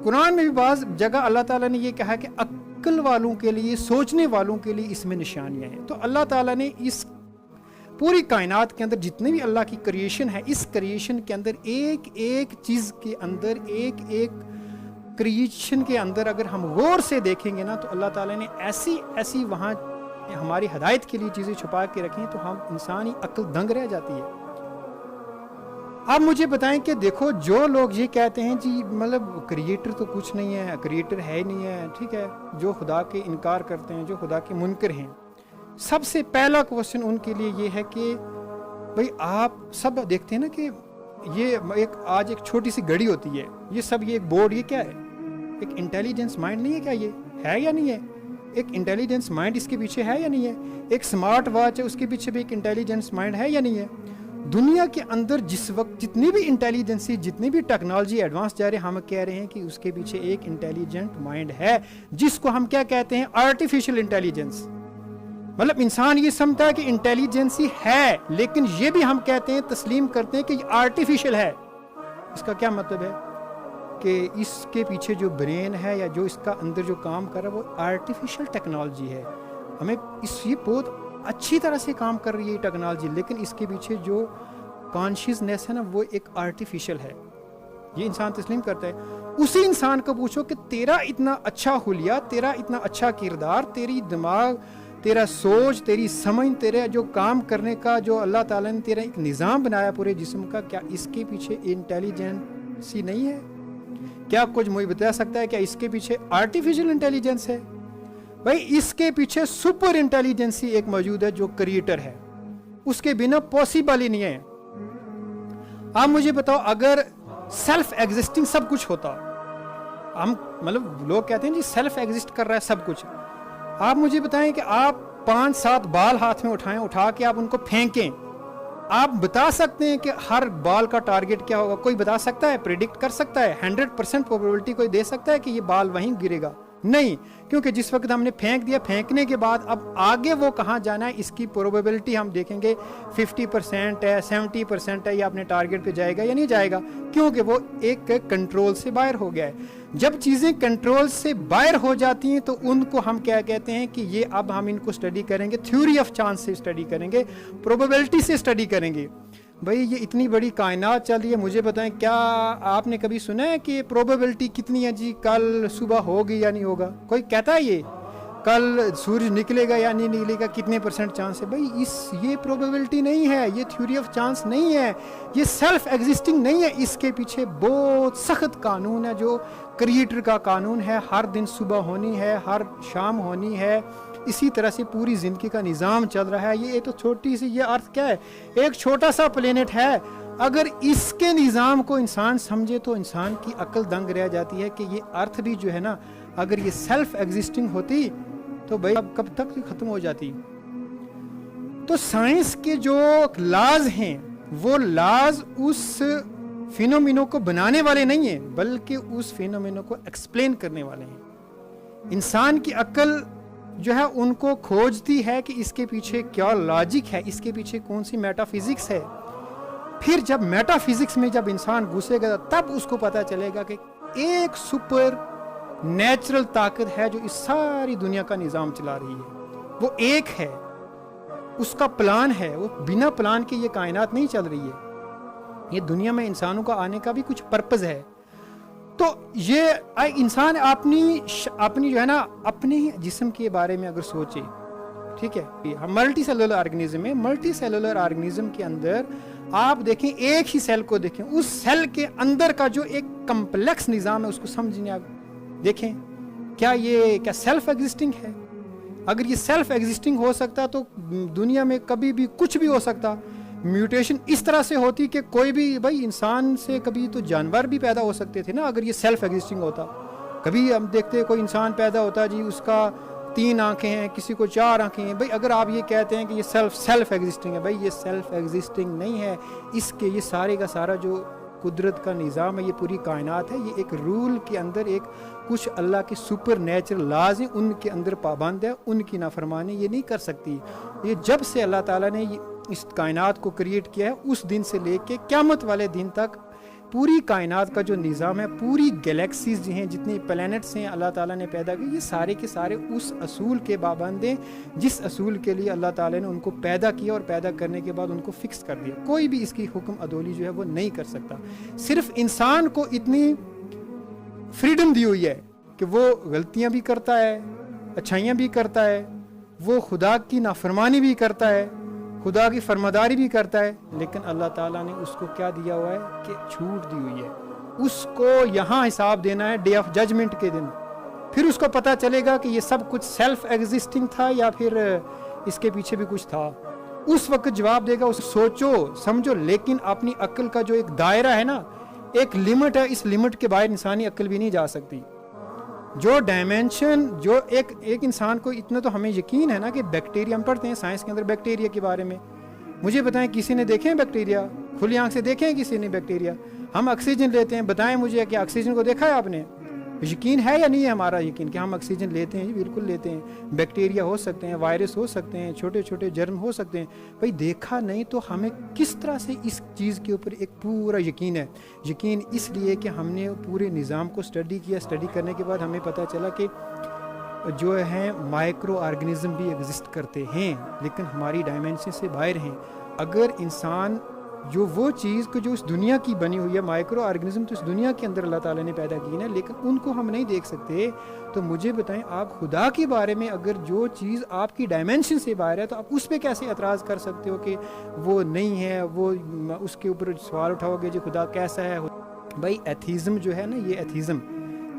قرآن میں بھی بعض جگہ اللہ تعالیٰ نے یہ کہا کہ عقل والوں کے لیے، سوچنے والوں کے لیے اس میں نشانیاں ہیں. تو اللہ تعالیٰ نے اس پوری کائنات کے اندر جتنے بھی اللہ کی کریشن ہے، اس کریشن کے اندر ایک ایک چیز کے اندر، ایک ایک کریشن کے اندر اگر ہم غور سے دیکھیں گے نا، تو اللہ تعالیٰ نے ایسی ایسی وہاں ہماری ہدایت کے لیے چیزیں چھپا کے رکھیں، تو ہم انسانی عقل دنگ رہ جاتی ہے. آپ مجھے بتائیں کہ دیکھو جو لوگ یہ کہتے ہیں جی مطلب کریٹر تو کچھ نہیں ہے، کریٹر ہے ہی نہیں ہے، ٹھیک ہے، جو خدا کے انکار کرتے ہیں، جو خدا کے منکر ہیں، سب سے پہلا کوسچن ان کے لیے یہ ہے کہ بھئی آپ سب دیکھتے ہیں نا کہ یہ آج ایک چھوٹی سی گھڑی ہوتی ہے، یہ سب یہ ایک بورڈ، یہ کیا ہے؟ ایک انٹیلیجنس مائنڈ نہیں ہے کیا؟ یہ ہے یا نہیں ہے؟ ایک انٹیلیجنس مائنڈ اس کے پیچھے ہے یا نہیں ہے؟ ایک سمارٹ واچ ہے، اس کے پیچھے بھی ایک انٹیلیجنس مائنڈ ہے یا نہیں ہے؟ دنیا کے اندر جس وقت جتنی بھی انٹیلیجنسی، جتنی بھی ٹیکنالوجی ایڈوانس جا رہے ہیں، ہم کہہ رہے ہیں کہ اس کے پیچھے ایک انٹیلیجنٹ مائنڈ ہے، جس کو ہم کیا کہتے ہیں؟ Artificial intelligence. مطلب انسان یہ سمجھتا ہے کہ انٹیلیجنسی ہے، لیکن یہ بھی ہم کہتے ہیں، تسلیم کرتے ہیں کہ یہ آرٹیفیشل ہے. اس کا کیا مطلب ہے؟ کہ اس کے پیچھے جو برین ہے یا جو اس کا اندر جو کام کر رہا ہے وہ آرٹیفیشل ٹیکنالوجی ہے. ہمیں یہ بہت اچھی طرح سے کام کر رہی ہے ٹیکنالوجی، لیکن اس کے پیچھے جو کانشیسنیس ہے نا وہ ایک آرٹیفیشل ہے. یہ انسان تسلیم کرتا ہے. اسی انسان کو پوچھو کہ تیرا اتنا اچھا حلیہ، تیرا اتنا اچھا کردار، تیری دماغ، تیرا سوچ، تیری سمجھ، تیرا جو کام کرنے کا جو اللہ تعالیٰ نے تیرا ایک نظام بنایا پورے جسم کا، کیا اس کے پیچھے انٹیلیجنسی نہیں ہے؟ کیا کچھ مجھے بتا سکتا ہے کہ اس کے پیچھے آرٹیفیشل انٹیلیجنس ہے؟ بھائی اس کے پیچھے سپر انٹیلیجنسی ایک موجود ہے جو کریٹر ہے، اس کے بنا پاسبل ہی نہیں ہے. آپ مجھے بتاؤ اگر سیلف ایگزسٹنگ سب کچھ ہوتا، ہم مطلب لوگ کہتے ہیں جی سیلف ایگزسٹ کر رہا ہے سب کچھ، آپ مجھے بتائیں کہ آپ 5-7 بال ہاتھ میں اٹھائیں، اٹھا کے آپ ان کو پھینکیں، آپ بتا سکتے ہیں کہ ہر بال کا ٹارگٹ کیا ہوگا؟ کوئی بتا سکتا ہے؟ پریڈکٹ کر سکتا ہے؟ 100% پروبیبلٹی کوئی دے سکتا ہے کہ یہ بال وہیں گرے گا؟ نہیں، کیونکہ جس وقت ہم نے پھینک دیا، پھینکنے کے بعد اب آگے وہ کہاں جانا ہے اس کی پروبیبلٹی ہم دیکھیں گے 50% ہے، 70% ہے، یا اپنے ٹارگٹ پہ جائے گا یا نہیں جائے گا، کیونکہ وہ ایک کنٹرول سے باہر ہو گیا ہے. جب چیزیں کنٹرول سے باہر ہو جاتی ہیں تو ان کو ہم کیا کہتے ہیں کہ یہ اب ہم ان کو اسٹڈی کریں گے، تھیوری آف چانس سے اسٹڈی کریں گے، پروبیبلٹی سے اسٹڈی کریں گے. بھئی یہ اتنی بڑی کائنات چل رہی ہے، مجھے بتائیں کیا آپ نے کبھی سنا ہے کہ پروبیبلٹی کتنی ہے جی کل صبح ہوگی یا نہیں ہوگا؟ کوئی کہتا ہے یہ کل سورج نکلے گا یا نہیں نکلے گا، کتنے % چانس ہے؟ بھئی یہ پروبیبلٹی نہیں ہے، یہ تھیوری آف چانس نہیں ہے، یہ سیلف ایگزسٹنگ نہیں ہے. اس کے پیچھے بہت سخت قانون ہے جو کریٹر کا قانون ہے. ہر دن صبح ہونی ہے، ہر شام ہونی ہے، اسی طرح سے پوری زندگی کا نظام چل رہا ہے. یہ تو چھوٹی سی، یہ ارتھ کیا ہے؟ ایک چھوٹا سا پلینٹ ہے. اگر اس کے نظام کو انسان سمجھے تو انسان کی عقل دنگ رہ جاتی ہے کہ یہ ارتھ بھی جو ہے نا، اگر یہ سیلف ایگزسٹنگ ہوتی تو بھائی اب کب تک ختم ہو جاتی. تو سائنس کے جو لاز ہیں وہ لاز اس فینومینو کو بنانے والے نہیں ہیں، بلکہ اس فینومینو کو ایکسپلین کرنے والے ہیں. انسان کی عقل جو ہے ان کو کھوجتی ہے کہ اس کے پیچھے کیا لاجک ہے، اس کے پیچھے کون سی میٹا فزکس ہے. پھر جب میٹا فزکس میں جب انسان گھسے گا تب اس کو پتا چلے گا کہ ایک سپر نیچرل طاقت ہے جو اس ساری دنیا کا نظام چلا رہی ہے. وہ ایک ہے، اس کا پلان ہے، وہ بنا پلان کے یہ کائنات نہیں چل رہی ہے. یہ دنیا میں انسانوں کا آنے کا بھی کچھ پرپز ہے. تو یہ انسان اپنی جو ہے نا اپنے جسم کے بارے میں اگر سوچے، ٹھیک ہے، ہم ملٹی سیلولر آرگنزم ہے. ملٹی سیلولر آرگنزم کے اندر آپ دیکھیں ایک ہی سیل کو دیکھیں، اس سیل کے اندر کا جو ایک کمپلیکس نظام ہے اس کو سمجھنے آپ دیکھیں کیا یہ سیلف ایگزسٹنگ ہے؟ اگر یہ سیلف ایگزسٹنگ ہو سکتا تو دنیا میں کبھی بھی کچھ بھی ہو سکتا. میوٹیشن اس طرح سے ہوتی کہ کوئی بھی بھائی انسان سے کبھی تو جانور بھی پیدا ہو سکتے تھے نا اگر یہ سیلف ایگزسٹنگ ہوتا. کبھی ہم دیکھتے کوئی انسان پیدا ہوتا جی اس کا 3 آنکھیں ہیں، کسی کو 4 آنکھیں ہیں. بھائی اگر آپ یہ کہتے ہیں کہ یہ سیلف ایگزسٹنگ ہے، بھائی یہ سیلف ایگزسٹنگ نہیں ہے. اس کے یہ سارے کا سارا جو قدرت کا نظام ہے، یہ پوری کائنات ہے، یہ ایک رول کے اندر ایک کچھ اللہ کے سپر نیچرل لاز ہیں، ان کے اندر پابند ہے، ان کی نافرمانی یہ نہیں کر سکتی. یہ جب سے اللہ تعالیٰ نے اس کائنات کو کریٹ کیا ہے اس دن سے لے کے قیامت والے دن تک پوری کائنات کا جو نظام ہے، پوری گلیکسیز جو ہیں، جتنی پلینٹس ہیں اللہ تعالیٰ نے پیدا کی، یہ سارے کے سارے اس اصول کے پابند ہیں جس اصول کے لیے اللہ تعالیٰ نے ان کو پیدا کیا، اور پیدا کرنے کے بعد ان کو فکس کر دیا. کوئی بھی اس کی حکم عدولی جو ہے وہ نہیں کر سکتا. صرف انسان کو اتنی فریڈم دی ہوئی ہے کہ وہ غلطیاں بھی کرتا ہے، اچھائیاں بھی کرتا ہے، وہ خدا کی نافرمانی بھی کرتا ہے، خدا کی فرماداری بھی کرتا ہے، لیکن اللہ تعالیٰ نے اس کو کیا دیا ہوا ہے کہ چھوٹ دی ہوئی ہے. اس کو یہاں حساب دینا ہے ڈے آف ججمنٹ کے دن. پھر اس کو پتہ چلے گا کہ یہ سب کچھ سیلف ایگزسٹنگ تھا یا پھر اس کے پیچھے بھی کچھ تھا. اس وقت جواب دے گا. اس سوچو سمجھو، لیکن اپنی عقل کا جو ایک دائرہ ہے نا، ایک لمٹ ہے، اس لمٹ کے باہر انسانی عقل بھی نہیں جا سکتی. جو ڈائمینشن جو ایک انسان کو اتنا تو ہمیں یقین ہے نا کہ بیکٹیریا، ہم پڑھتے ہیں سائنس کے اندر بیکٹیریا کے بارے میں. مجھے بتائیں کسی نے دیکھے ہیں بیکٹیریا؟ کھلی آنکھ سے دیکھے ہیں کسی نے بیکٹیریا؟ ہم آکسیجن لیتے ہیں، بتائیں مجھے کہ آکسیجن کو دیکھا ہے آپ نے؟ یقین ہے یا نہیں ہے ہمارا یقین کہ ہم آکسیجن لیتے ہیں؟ بالکل لیتے ہیں. بیکٹیریا ہو سکتے ہیں، وائرس ہو سکتے ہیں، چھوٹے چھوٹے جرم ہو سکتے ہیں. بھائی دیکھا نہیں تو ہمیں کس طرح سے اس چیز کے اوپر ایک پورا یقین ہے؟ یقین اس لیے کہ ہم نے پورے نظام کو اسٹڈی کیا. اسٹڈی کرنے کے بعد ہمیں پتہ چلا کہ جو ہیں مائکرو آرگنزم بھی ایگزسٹ کرتے ہیں، لیکن ہماری ڈائمینشن سے باہر ہیں. اگر انسان جو وہ چیز کو جو اس دنیا کی بنی ہوئی ہے، مائکرو آرگنزم تو اس دنیا کے اندر اللہ تعالیٰ نے پیدا کی ہے، لیکن ان کو ہم نہیں دیکھ سکتے. تو مجھے بتائیں آپ خدا کے بارے میں اگر جو چیز آپ کی ڈائمینشن سے باہر ہے تو آپ اس پہ کیسے اعتراض کر سکتے ہو کہ وہ نہیں ہے، وہ اس کے اوپر سوال اٹھاؤ گے جی خدا کیسا ہے؟ بھائی ایتھیزم جو ہے نا، یہ ایتھیزم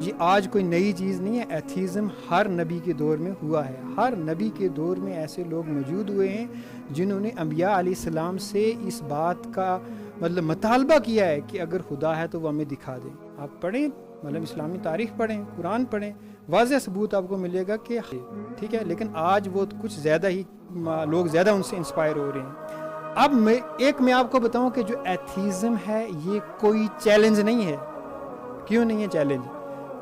یہ آج کوئی نئی چیز نہیں ہے. ایتھیزم ہر نبی کے دور میں ہوا ہے. ہر نبی کے دور میں ایسے لوگ موجود ہوئے ہیں جنہوں نے انبیاء علیہ السلام سے اس بات کا مطلب مطالبہ کیا ہے کہ اگر خدا ہے تو وہ ہمیں دکھا دیں. آپ پڑھیں، مطلب اسلامی تاریخ پڑھیں، قرآن پڑھیں، واضح ثبوت آپ کو ملے گا کہ ٹھیک ہے. لیکن آج وہ کچھ زیادہ ہی لوگ زیادہ ان سے انسپائر ہو رہے ہیں. اب میں آپ کو بتاؤں کہ جو ایتھیزم ہے یہ کوئی چیلنج نہیں ہے. کیوں نہیں ہے چیلنج؟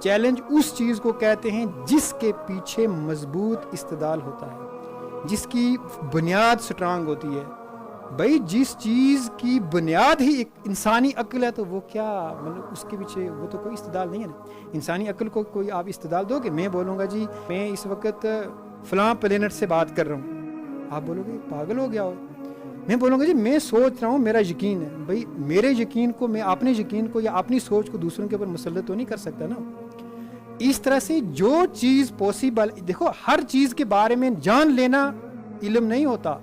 چیلنج اس چیز کو کہتے ہیں جس کے پیچھے مضبوط استدلال ہوتا ہے، جس کی بنیاد سٹرانگ ہوتی ہے. بھائی جس چیز کی بنیاد ہی ایک انسانی عقل ہے تو وہ کیا مطلب اس کے پیچھے وہ تو کوئی استدلال نہیں ہے نا. انسانی عقل کو کوئی آپ استدلال دو گے؟ میں بولوں گا جی میں اس وقت فلاں پلینٹ سے بات کر رہا ہوں، آپ بولو گے پاگل ہو گیا ہو. میں بولوں گا جی میں سوچ رہا ہوں، میرا یقین ہے. بھائی میرے یقین کو میں اپنے یقین کو یا اپنی سوچ کو دوسروں کے اوپر مسلط تو نہیں کر سکتا نا. اس طرح سے جو چیز پاسبل، دیکھو ہر چیز کے بارے میں جان لینا علم نہیں ہوتا.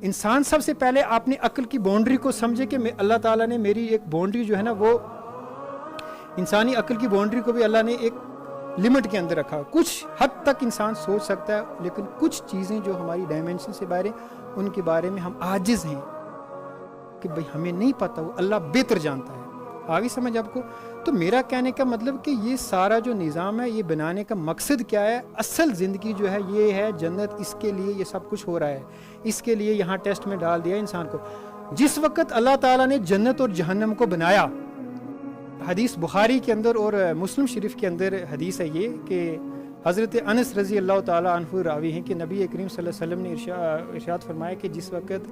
انسان سب سے پہلے اپنی عقل کی باؤنڈری کو سمجھے کہ اللہ تعالیٰ نے میری ایک باؤنڈری جو ہے نا، وہ انسانی عقل کی باؤنڈری کو بھی اللہ نے ایک لمٹ کے اندر رکھا. کچھ حد تک انسان سوچ سکتا ہے، لیکن کچھ چیزیں جو ہماری ڈائمینشن سے باہر ہیں ان کے بارے میں ہم عاجز ہیں کہ بھئی ہمیں نہیں پتہ، وہ اللہ بہتر جانتا ہے. آگے سمجھ آپ کو؟ تو میرا کہنے کا مطلب کہ یہ سارا جو نظام ہے یہ بنانے کا مقصد کیا ہے؟ اصل زندگی جو ہے یہ ہے جنت. اس کے لیے یہ سب کچھ ہو رہا ہے، اس کے لیے یہاں ٹیسٹ میں ڈال دیا انسان کو. جس وقت اللہ تعالیٰ نے جنت اور جہنم کو بنایا، حدیث بخاری کے اندر اور مسلم شریف کے اندر حدیث ہے یہ کہ حضرت انس رضی اللہ تعالیٰ عنہ راوی ہیں کہ نبی کریم صلی اللہ علیہ وسلم نے ارشاد فرمایا کہ جس وقت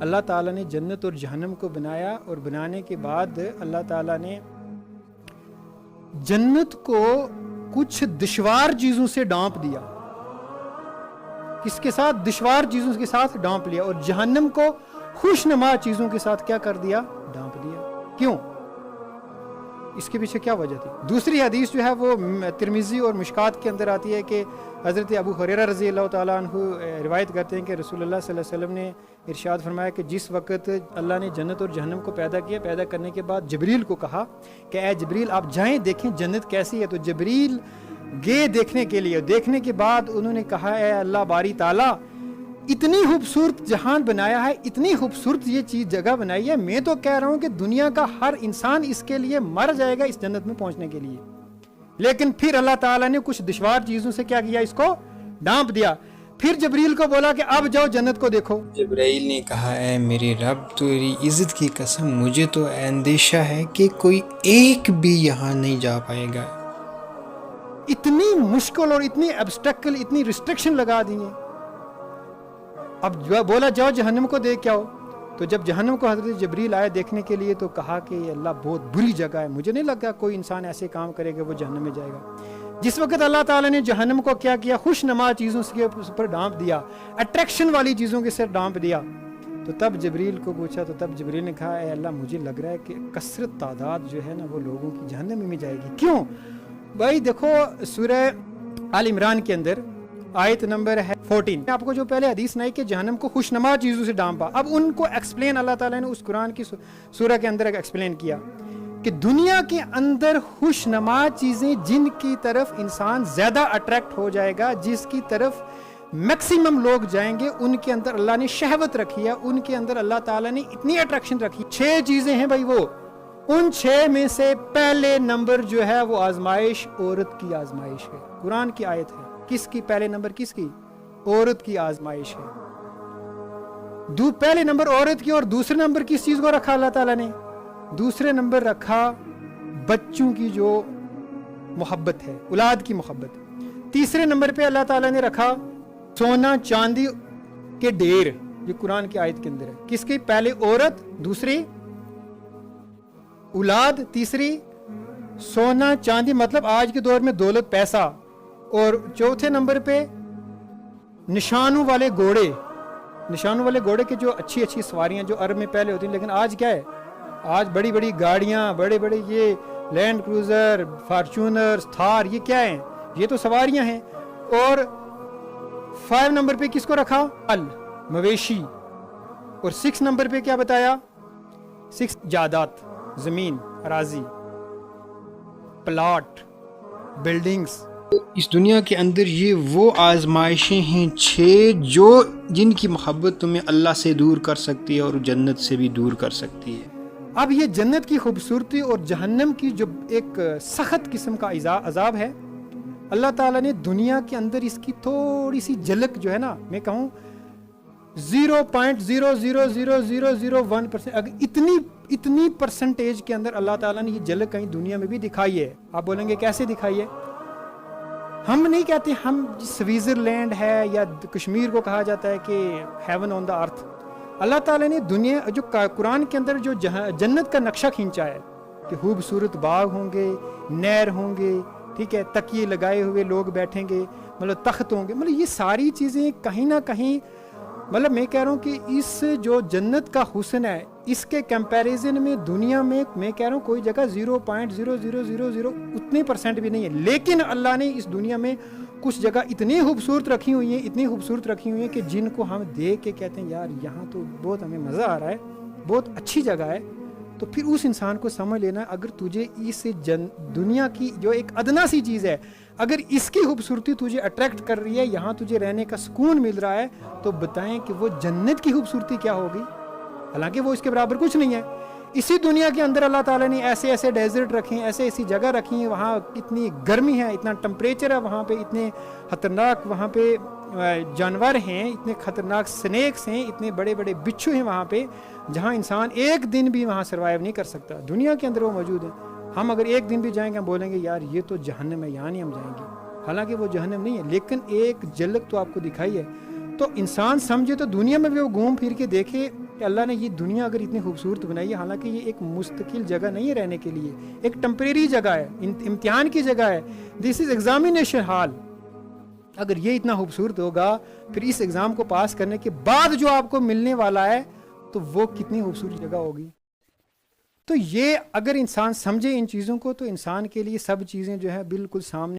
اللہ تعالیٰ نے جنت اور جہنم کو بنایا اور بنانے کے بعد اللہ تعالیٰ نے جنت کو کچھ دشوار چیزوں سے ڈانپ دیا. کس کے ساتھ؟ دشوار چیزوں کے ساتھ ڈانپ لیا. اور جہنم کو خوشنما چیزوں کے ساتھ کیا کر دیا؟ ڈانپ دیا. کیوں؟ اس کے پیچھے کیا وجہ تھی؟ دوسری حدیث جو ہے وہ ترمذی اور مشکات کے اندر آتی ہے کہ حضرت ابو ہریرہ رضی اللہ تعالیٰ عنہ روایت کرتے ہیں کہ رسول اللہ صلی اللہ علیہ وسلم نے ارشاد فرمایا کہ جس وقت اللہ نے جنت اور جہنم کو پیدا کیا، پیدا کرنے کے بعد جبریل کو کہا کہ اے جبریل آپ جائیں دیکھیں جنت کیسی ہے. تو جبریل گئے دیکھنے کے لیے. دیکھنے کے بعد انہوں نے کہا اے اللہ باری تعالیٰ اتنی خوبصورت جہان بنایا ہے، اتنی خوبصورت یہ چیز جگہ بنائی ہے، میں تو کہہ رہا ہوں کہ دنیا کا ہر انسان اس کے لیے مر جائے گا اس جنت میں پہنچنے کے لیے. لیکن پھر اللہ تعالیٰ نے کچھ دشوار چیزوں سے کیا کیا؟ اس کو ڈانپ دیا. پھر جبریل کو بولا کہ اب جاؤ جنت کو دیکھو. جبرائیل نے کہا اے میرے رب تیری عزت کی قسم مجھے تو اندیشہ ہے کہ کوئی ایک بھی یہاں نہیں جا پائے گا. اتنی مشکل اور اتنی ابسٹیکل، اتنی ریسٹرکشن لگا دی ہیں. اب بولا جاؤ جہنم کو دیکھ کے آؤ. تو جب جہنم کو حضرت جبریل آئے دیکھنے کے لیے تو کہا کہ یہ اللہ بہت بری جگہ ہے، مجھے نہیں لگا کوئی انسان ایسے کام کرے گا وہ جہنم میں جائے گا۔ جس وقت اللہ تعالیٰ نے جہنم کو کیا کیا، خوش نما چیزوں کے اوپر ڈانپ دیا، اٹریکشن والی چیزوں کے سر ڈانپ دیا، تو تب جبریل کو پوچھا تو تب جبریل نے کہا اے اللہ مجھے لگ رہا ہے کہ کثرت تعداد جو ہے نا وہ لوگوں کی جہنم میں جائے گی۔ کیوں بھائی؟ دیکھو سورہ آل عمران کے اندر آیت نمبر ہے 14، آپ کو جو پہلے حدیث سنائی کہ جہنم کو خوشنما چیزوں سے ڈانپا، اب ان کو ایکسپلین اللہ تعالیٰ نے اس قرآن کی سورہ کے اندر ایکسپلین کیا کہ دنیا کے اندر خوشنما چیزیں جن کی طرف انسان زیادہ اٹریکٹ ہو جائے گا، جس کی طرف میکسیمم لوگ جائیں گے، ان کے اندر اللہ نے شہوت رکھی ہے، ان کے اندر اللہ تعالیٰ نے اتنی اٹریکشن رکھی۔ 6 چیزیں ہیں بھائی، وہ ان 6 میں سے پہلے نمبر جو ہے وہ آزمائش، عورت کی آزمائش ہے۔ قرآن کی آیت ہے، کس کی پہلے نمبر؟ کس کی؟ عورت کی آزمائش ہے۔ پہلے نمبر عورت کی، اور دوسرے نمبر کس چیز کو رکھا اللہ تعالیٰ نے؟ دوسرے نمبر رکھا بچوں کی جو محبت ہے، اولاد کی محبت۔ تیسرے نمبر پہ اللہ تعالیٰ نے رکھا سونا چاندی کے ڈھیر، یہ قرآن کی آیت کے اندر ہے۔ کس کی؟ پہلے عورت، دوسری اولاد، تیسری سونا چاندی، مطلب آج کے دور میں دولت پیسہ، اور چوتھے نمبر پہ نشانوں والے گھوڑے، نشانوں والے گھوڑے کے جو اچھی اچھی سواریاں جو عرب میں پہلے ہوتی ہیں، لیکن آج کیا ہے؟ آج بڑی بڑی گاڑیاں، بڑے بڑے یہ لینڈ کروزر، فارچونر، تھار، یہ کیا ہیں؟ یہ تو سواریاں ہیں۔ اور 5 نمبر پہ کس کو رکھا؟ مویشی۔ اور 6 نمبر پہ کیا بتایا؟ 6 جائیداد، زمین، اراضی، پلاٹ، بلڈنگز۔ اس دنیا کے اندر یہ وہ آزمائشیں ہیں 6 جن کی محبت تمہیں اللہ سے دور کر سکتی ہے اور جنت سے بھی دور کر سکتی ہے۔ اب یہ جنت کی خوبصورتی اور جہنم کی جو ایک سخت قسم کا عذاب ہے، اللہ تعالیٰ نے دنیا کے اندر اس کی تھوڑی سی جھلک جو ہے نا، میں کہوں 0.00001%، اگر اتنی پرسنٹیج کے اندر اللہ تعالیٰ نے یہ جھلک کہیں دنیا میں بھی دکھائی ہے۔ آپ بولیں گے کیسے دکھائی ہے؟ ہم نہیں کہتے ہم سوئٹزرلینڈ ہے یا کشمیر کو کہا جاتا ہے کہ ہیون آن دا ارتھ۔ اللہ تعالیٰ نے دنیا جو قرآن کے اندر جو جنت کا نقشہ کھینچا ہے کہ خوبصورت باغ ہوں گے، نہر ہوں گے، ٹھیک ہے، تکیے لگائے ہوئے لوگ بیٹھیں گے، مطلب تخت ہوں گے، مطلب یہ ساری چیزیں کہیں نہ کہیں، مطلب میں کہہ رہا ہوں کہ اس جو جنت کا حسن ہے اس کے کمپیریزن میں دنیا میں میں کہہ رہا ہوں کوئی جگہ 0.0000 اتنے % بھی نہیں ہے۔ لیکن اللہ نے اس دنیا میں کچھ جگہ اتنی خوبصورت رکھی ہوئی ہیں، اتنی خوبصورت رکھی ہوئی ہیں کہ جن کو ہم دیکھ کے کہتے ہیں یار یہاں تو بہت ہمیں مزہ آ رہا ہے، بہت اچھی جگہ ہے۔ تو پھر اس انسان کو سمجھ لینا، اگر تجھے اس دنیا کی جو ایک ادنا سی چیز ہے، اگر اس کی خوبصورتی تجھے اٹریکٹ کر رہی ہے، یہاں تجھے رہنے کا سکون مل رہا ہے، تو بتائیں کہ وہ جنت کی خوبصورتی کیا ہوگی؟ حالانکہ وہ اس کے برابر کچھ نہیں ہے۔ اسی دنیا کے اندر اللہ تعالیٰ نے ایسے ایسے ڈیزرٹ رکھے ہیں، ایسی جگہ رکھی ہیں، وہاں اتنی گرمی ہے، اتنا ٹمپریچر ہے وہاں پہ، اتنے خطرناک وہاں پہ جانور ہیں، اتنے خطرناک سنیکس ہیں، اتنے بڑے بڑے بچھو ہیں وہاں پہ، جہاں انسان ایک دن بھی وہاں سروائیو نہیں کر سکتا۔ دنیا کے اندر وہ موجود ہیں۔ ہم اگر ایک دن بھی جائیں گے ہم بولیں گے یار یہ تو جہنم ہے، یہاں نہیں ہم جائیں گے، حالانکہ وہ جہنم نہیں ہے، لیکن ایک جھلک تو آپ کو دکھائی ہے۔ تو انسان سمجھے تو دنیا میں بھی وہ گھوم پھر کے دیکھے کہ اللہ نے یہ دنیا اگر اتنی خوبصورت بنائی ہے، حالانکہ یہ ایک مستقل جگہ نہیں ہے رہنے کے لیے، ایک ٹمپریری جگہ ہے، امتحان کی جگہ ہے، دس از ایگزامینیشن ہال۔ اگر یہ اتنا خوبصورت ہوگا، پھر اس ایگزام کو پاس کرنے کے بعد جو آپ کو ملنے والا ہے تو وہ کتنی خوبصورت جگہ ہوگی۔ تو یہ اگر انسان سمجھے ان چیزوں کو تو انسان کے لیے سب چیزیں جو ہے بالکل سامنے